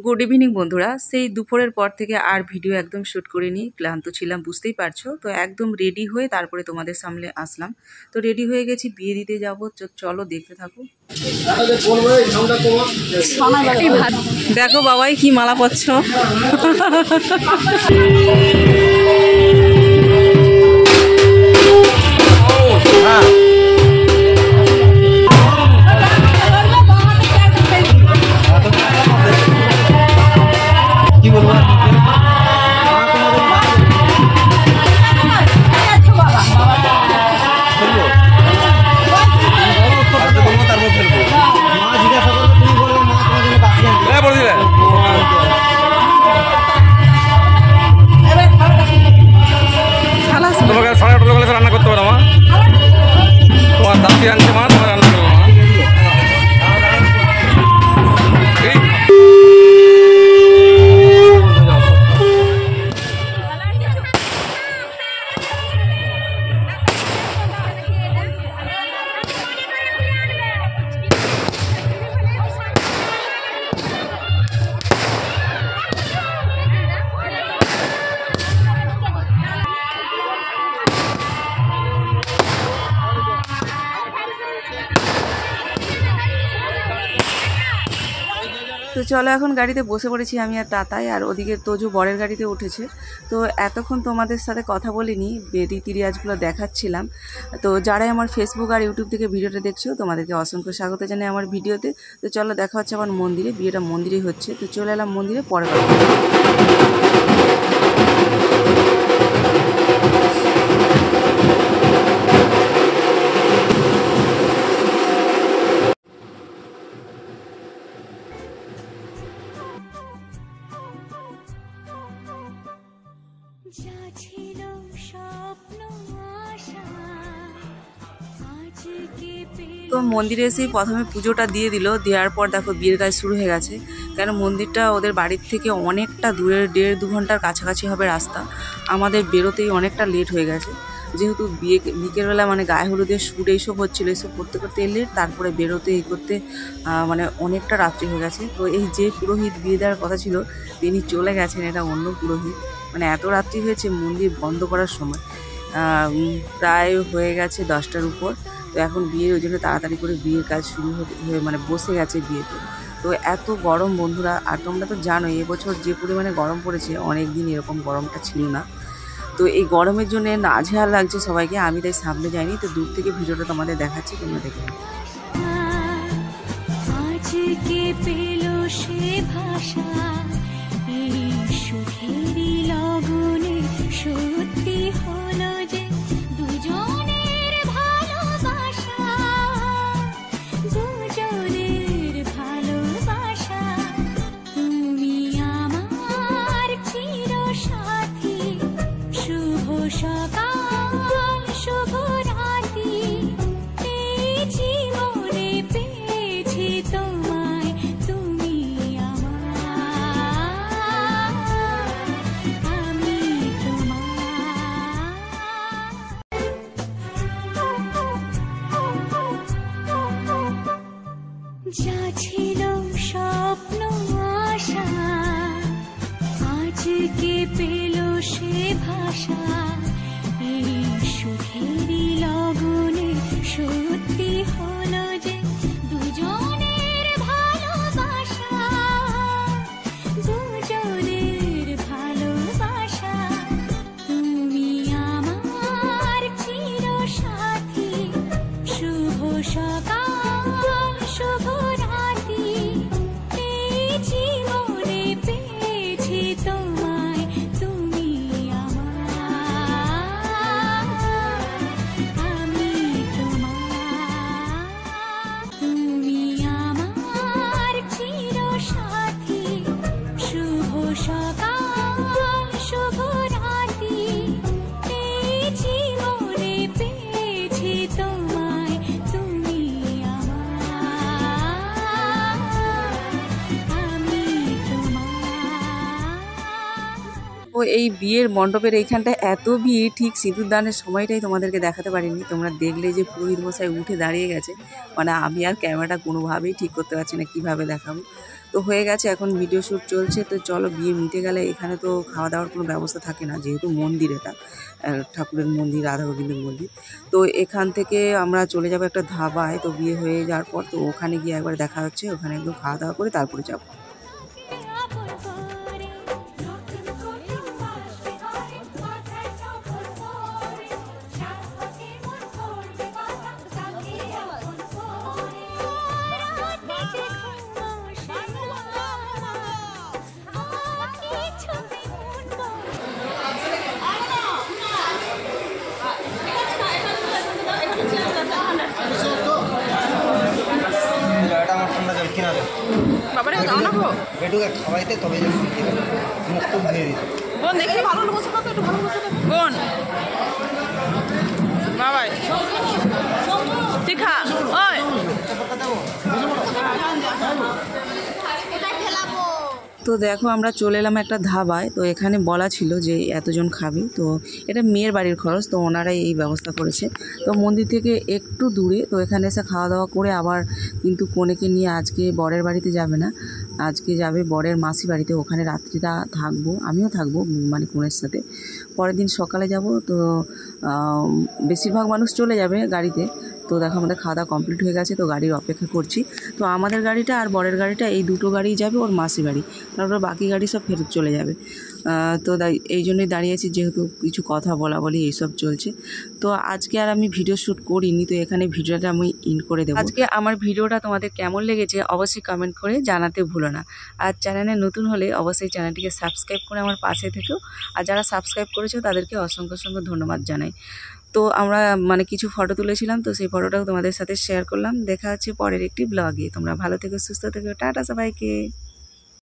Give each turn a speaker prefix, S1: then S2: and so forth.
S1: Good evening বন্ধুরা। সেই দুপুরের পর থেকে আর ভিডিও একদম শ্যুট করিনি, ক্লান্ত ছিলাম বুঝতেই পারছো। তো একদম রেডি হয়ে তারপরে তোমাদের সামনে আসলাম। তো রেডি হয়ে গেছি, বিয়ে দিতে যাব, চলো দেখতে থাকো। দেখো বাবাই কি মালা পরছ। তো চলো এখন গাড়িতে বসে পড়েছি আমি আর তাতাই, আর ওদিকে তোজু বরের গাড়িতে উঠেছে। তো এতক্ষণ তোমাদের সাথে কথা বলিনি, রীতি রেওয়াজগুলো দেখাচ্ছিলাম। তো যারাই আমার ফেসবুক আর ইউটিউব থেকে ভিডিওটা দেখছো তোমাদেরকে অসংখ্য স্বাগত জানাই আমার ভিডিওতে। তো চলো দেখা হচ্ছে আমার মন্দিরে, বিয়েটা মন্দিরে হচ্ছে। তো চলে এলাম মন্দিরে, পরে কথা। তো মন্দিরে এসেই প্রথমে পুজোটা দিয়ে দিল, দেওয়ার পর দেখো বিয়ের কাজ শুরু হয়ে গেছে। কেন মন্দিরটা ওদের বাড়ির থেকে অনেকটা দূরে, 1.5-2 ঘন্টার কাছাকাছি হবে রাস্তা। আমাদের বেরোতেই অনেকটা লেট হয়ে গেছে, যেহেতু বিকেলবেলা মানে গায়ে হলুদের শ্যুট এইসব হচ্ছিলো, এইসব করতে করতে লেট, তারপরে বেরোতে এই করতে মানে অনেকটা রাত্রি হয়ে গেছে। তো এই যে পুরোহিত বিয়ে দেওয়ার কথা ছিল তিনি চলে গেছেন, এটা অন্য পুরোহিত। মানে এত রাত্রি হয়েছে, মন্দির বন্ধ করার সময় প্রায় হয়ে গেছে 10টার উপর। তো এখন বিয়ের ওই জন্য তাড়াতাড়ি করে বিয়ের কাজ শুরু হয়ে মানে বসে গেছে বিয়েতে। তো এত গরম বন্ধুরা, আর তোমরা তো জানোই এবছর যে পরিমাণে গরম পড়েছে, অনেক দিন এরকম গরমটা ছিল না। তো এই গরমের জন্য নাজেহাল লাগছে সবাইকে। আমি তাই সামনে যাইনি, তো দূর থেকে ভিডিওটা তোমাদের দেখাচ্ছি, তোমরা দেখে নাও। যা ছিল স্বপ্ন আশা আজকে পেল সে ভাষা, এই সুখেরই লগনে সত্যি হলো যে দুজনের ভালোবাসা, দুজনের ভালোবাসা। তুমি আমার চির সাথী, শুভ সকাল শুভ রাতি, এই জীবনে পেয়েছি তোমায়, তুমি আমার, আমি তোমার। তুমি আমার চির সাথী, শুভ সকাল শুভ রাতি, এই জীবনে পেয়েছি তোমায়, তুমি এই বিয়ের মণ্ডপের এইখানটা এত ভিড়, ঠিক সিঁদুর দানের সময়টাই তোমাদেরকে দেখাতে পারিনি। তোমরা দেখলে যে পুরোহিত মশাই উঠে দাঁড়িয়ে গেছে, মানে আমি আর ক্যামেরাটা কোনোভাবেই ঠিক করতে পারছি না কীভাবে দেখাবো। তো হয়ে গেছে, এখন ভিডিও শ্যুট চলছে। তো চলো, বিয়ে মিটে গেলে এখানে তো খাওয়া দাওয়ার কোনো ব্যবস্থা থাকে না, যেহেতু মন্দির, এটা ঠাকুরের মন্দির, রাধা গোবিন্দের মন্দির। তো এখান থেকে আমরা চলে যাবো একটা ধাবায়। তো বিয়ে হয়ে যাওয়ার পর তো ওখানে গিয়ে একবার দেখা হচ্ছে, ওখানে একদম খাওয়া দাওয়া করে তারপরে যাবো।
S2: বাবারে দাও না গো,
S3: বেটুকে খাওয়াইতে তবে যে শান্তি হবে, মুখ টুক ধুয়ে দিতে।
S2: বোন দেখি ভালো বসে থাকো, একটু ভালো বসে থাকো বোন। বাবাই শিখা ওই
S1: তো দেখো, আমরা চলে এলাম একটা ধাবায়। তো এখানে বলা ছিল যে এতজন খাবে, তো এটা মেয়ের বাড়ির খরচ, তো ওনারাই এই ব্যবস্থা করেছে। তো মন্দির থেকে একটু দূরে, তো এখানে এসে খাওয়া দাওয়া করে আবার কিন্তু কনেকে নিয়ে আজকে বরের বাড়িতে যাবে না, আজকে যাবে বরের মাসি বাড়িতে। ওখানে রাত্রিটা থাকবো, আমিও থাকবো, মানে কনের সাথে। পরের দিন সকালে যাব। তো বেশিরভাগ মানুষ চলে যাবে গাড়িতে। তো দেখো, আমাদের খাওয়া দাওয়া কমপ্লিট হয়ে গেছে, তো গাড়ির অপেক্ষা করছি। তো আমাদের গাড়িটা আর বরের গাড়িটা, এই দুটো গাড়িই যাবে ওর মাসি বাড়ি, তারপর বাকি গাড়ি সব ফেরত চলে যাবে। তো এই জন্যই দাঁড়িয়েছি, যেহেতু কিছু কথা বলা বলি এইসব চলছে। তো আজকে আর আমি ভিডিও শ্যুট করিনি, তো এখানে ভিডিওটা আমি ইন করে দেবো। আজকে আমার ভিডিওটা তোমাদের কেমন লেগেছে অবশ্যই কমেন্ট করে জানাতে ভুলো না। আর চ্যানেলে নতুন হলে অবশ্যই চ্যানেলটিকে সাবস্ক্রাইব করে আমার পাশে থেকেও। আর যারা সাবস্ক্রাইব করেছো তাদেরকে অসংখ্য অসংখ্য ধন্যবাদ জানাই। তো আমরা মানে কিছু ফটো তুলেছিলাম, তো সেই ফটোটাও তোমাদের সাথে শেয়ার করলাম। দেখা হচ্ছে পরের একটি ব্লগে। তোমরা ভালো থেকো, সুস্থ থেকো, টাটা সবাইকে।